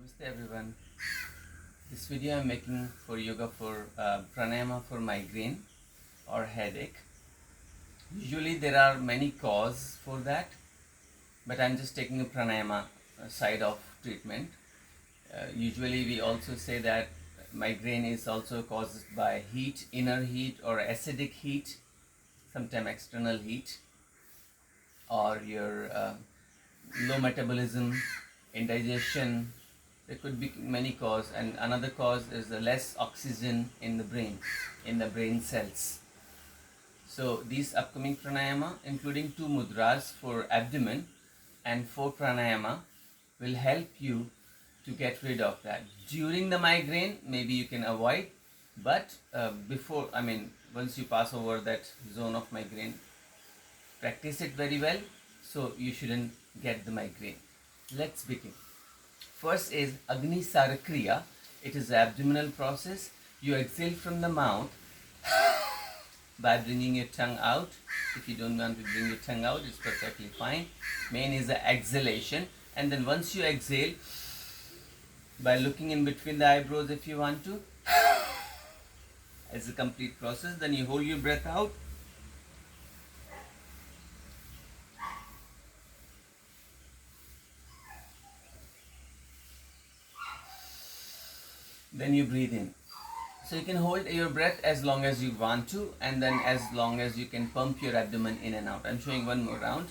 Namaste everyone. This video I'm making for yoga for pranayama for migraine or headache. Usually there are many causes for that, but I'm just taking a pranayama side of treatment. Usually we also say that migraine is also caused by heat, inner heat or acidic heat, sometimes external heat, or your low metabolism, indigestion. There could be many causes, and another cause is the less oxygen in the brain cells. So these upcoming pranayama, including 2 mudras for abdomen and 4 pranayama, will help you to get rid of that. During the migraine, maybe you can avoid, but once you pass over that zone of migraine, practice it very well, so you shouldn't get the migraine. Let's begin. First is Agni Sarakriya. It is the abdominal process. You exhale from the mouth by bringing your tongue out. If you don't want to bring your tongue out, it's perfectly fine. Main is the exhalation. And then once you exhale, by looking in between the eyebrows if you want to, as a complete process, then you hold your breath out. Then you breathe in. So you can hold your breath as long as you want to, and then as long as you can pump your abdomen in and out. I'm showing one more round.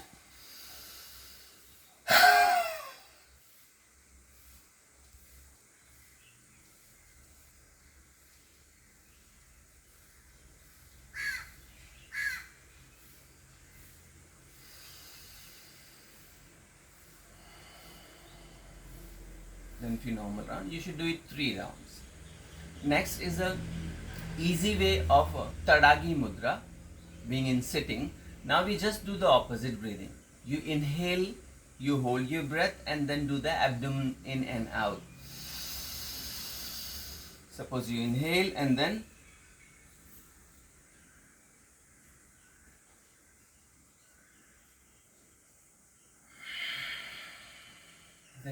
Then 3 normal rounds. You should do it 3 rounds. Next is a easy way of Tadagi Mudra, being in sitting. Now we just do the opposite breathing. You inhale, you hold your breath, and then do the abdomen in and out. Suppose you inhale and then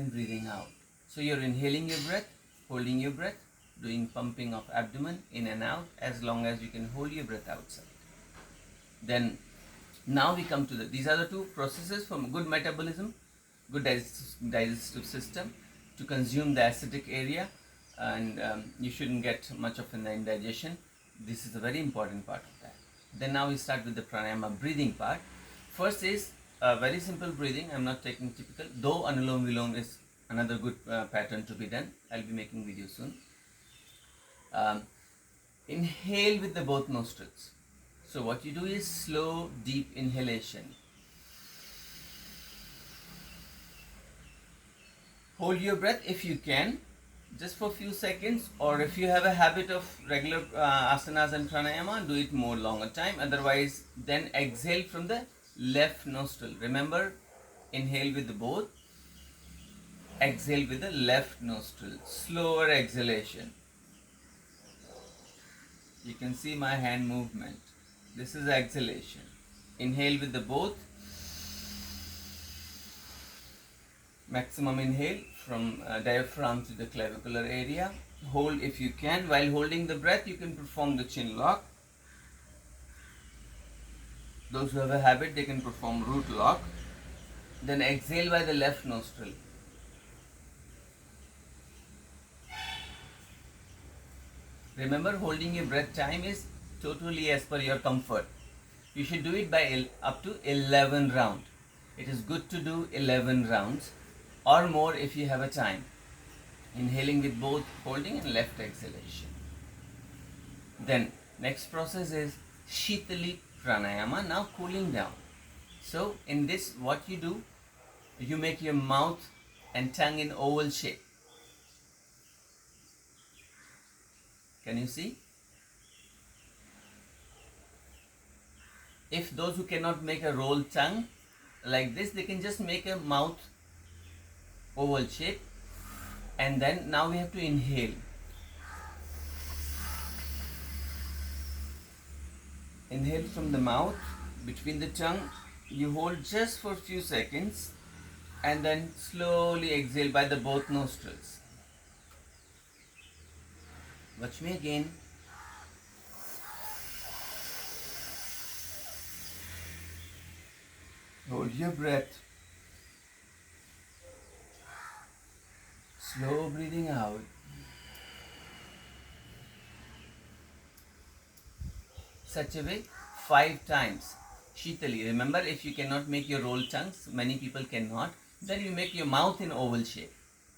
breathing out. So you're inhaling your breath, holding your breath, doing pumping of abdomen in and out as long as you can hold your breath outside. Then now we come to these are the 2 processes for good metabolism, good digestive system, to consume the acidic area, and you shouldn't get much of an indigestion. This is a very important part of that. Then now we start with the pranayama breathing part. First is very simple breathing. I'm not taking typical, though Anulom Vilom is another good pattern to be done. I'll be making video soon. Inhale with the both nostrils. So what you do is slow, deep inhalation. Hold your breath if you can, just for a few seconds, or if you have a habit of regular asanas and pranayama, do it more longer time. Otherwise, then exhale from the left nostril. Remember, inhale with the both, exhale with the left nostril. Slower exhalation. You can see my hand movement. This is exhalation. Inhale with the both. Maximum inhale from diaphragm to the clavicular area. Hold if you can. While holding the breath, you can perform the chin lock. Those who have a habit, they can perform root lock. Then exhale by the left nostril. Remember, holding your breath time is totally as per your comfort. You should do it by up to 11 rounds. It is good to do 11 rounds or more if you have a time. Inhaling with both holding and left exhalation. Then next process is Shitali Pranayama, now cooling down. So in this, what you do, you make your mouth and tongue in oval shape. Can you see? If those who cannot make a roll tongue like this, they can just make a mouth oval shape, and then now we have to inhale. Inhale from the mouth, between the tongue, you hold just for a few seconds, and then slowly exhale by the both nostrils. Watch me again. Hold your breath. Slow breathing out. Such a way 5 times. Shitali. Remember, if you cannot make your roll tongues, many people cannot, then you make your mouth in oval shape.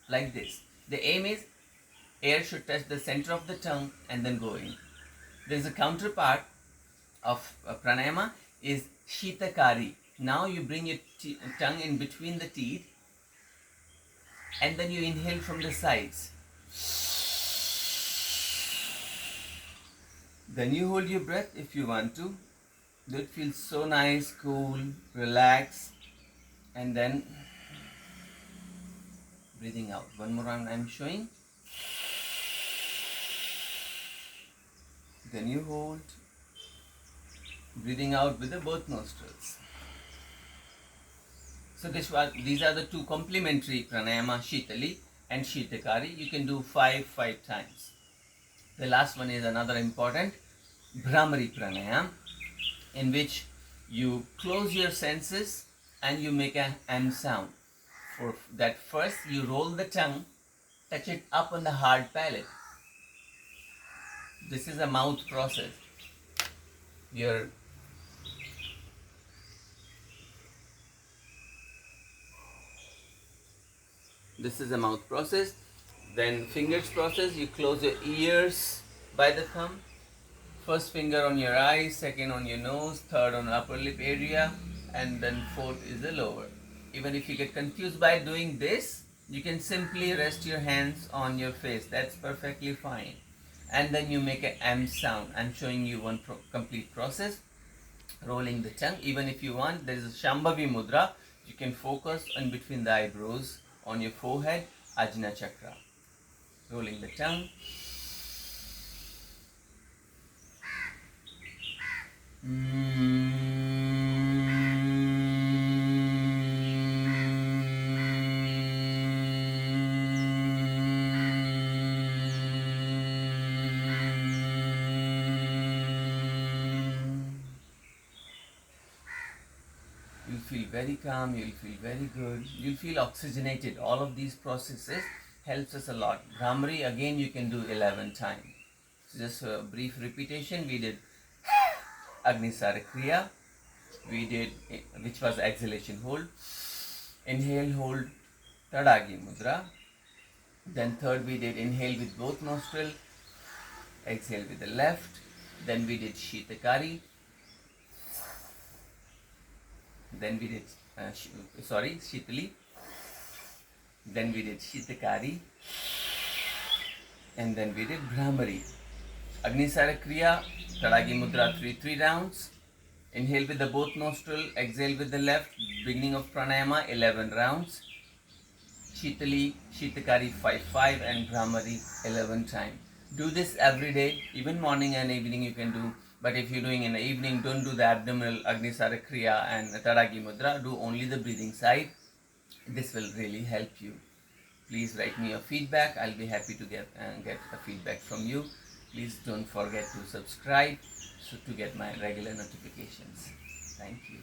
Like this. The aim is air should touch the center of the tongue and then go in. There is a counterpart of pranayama is shitakari. Now you bring your tongue in between the teeth and then you inhale from the sides. Then you hold your breath if you want to. That feels so nice, cool, relax, and then breathing out. One more round I'm showing. Then you hold, breathing out with the both nostrils. So these are the two complementary pranayama, Shitali and Shitakari. You can do five times. The last one is another important Bhramari pranayama, in which you close your senses and you make an M sound. For that, first you roll the tongue, touch it up on the hard palate. This is a mouth process. This is a mouth process. Then fingers process, you close your ears by the thumb. First finger on your eyes, second on your nose, third on upper lip area, and then fourth is the lower. Even if you get confused by doing this, you can simply rest your hands on your face. That's perfectly fine. And then you make an M sound. I'm showing you one complete process. Rolling the tongue. Even if you want, there is a Shambhavi Mudra. You can focus on between the eyebrows, on your forehead, Ajna Chakra. Rolling the tongue. You'll feel very calm, you'll feel very good, you'll feel oxygenated. All of these processes helps us a lot. Bhramari, again you can do 11 times. So just a brief repetition. We did Agnisara Kriya, we did, which was exhalation hold, inhale, hold, Tadagi Mudra. Then third we did inhale with both nostrils, exhale with the left. Then we did Shitakari. Then we did, Shitali. Then we did Shitakari. And then we did Bhramari. Agnisara Kriya, Tadagi Mudra, 3 rounds. Inhale with the both nostril, exhale with the left. Beginning of pranayama, 11 rounds. Shitali, Shitakari 5 and Bhramari 11 times. Do this every day, even morning and evening you can do. But if you're doing in the evening, don't do the abdominal Agnisara Kriya and Tadagi Mudra. Do only the breathing side. This will really help you. Please write me your feedback. I'll be happy to get a feedback from you. Please don't forget to subscribe to get my regular notifications. Thank you.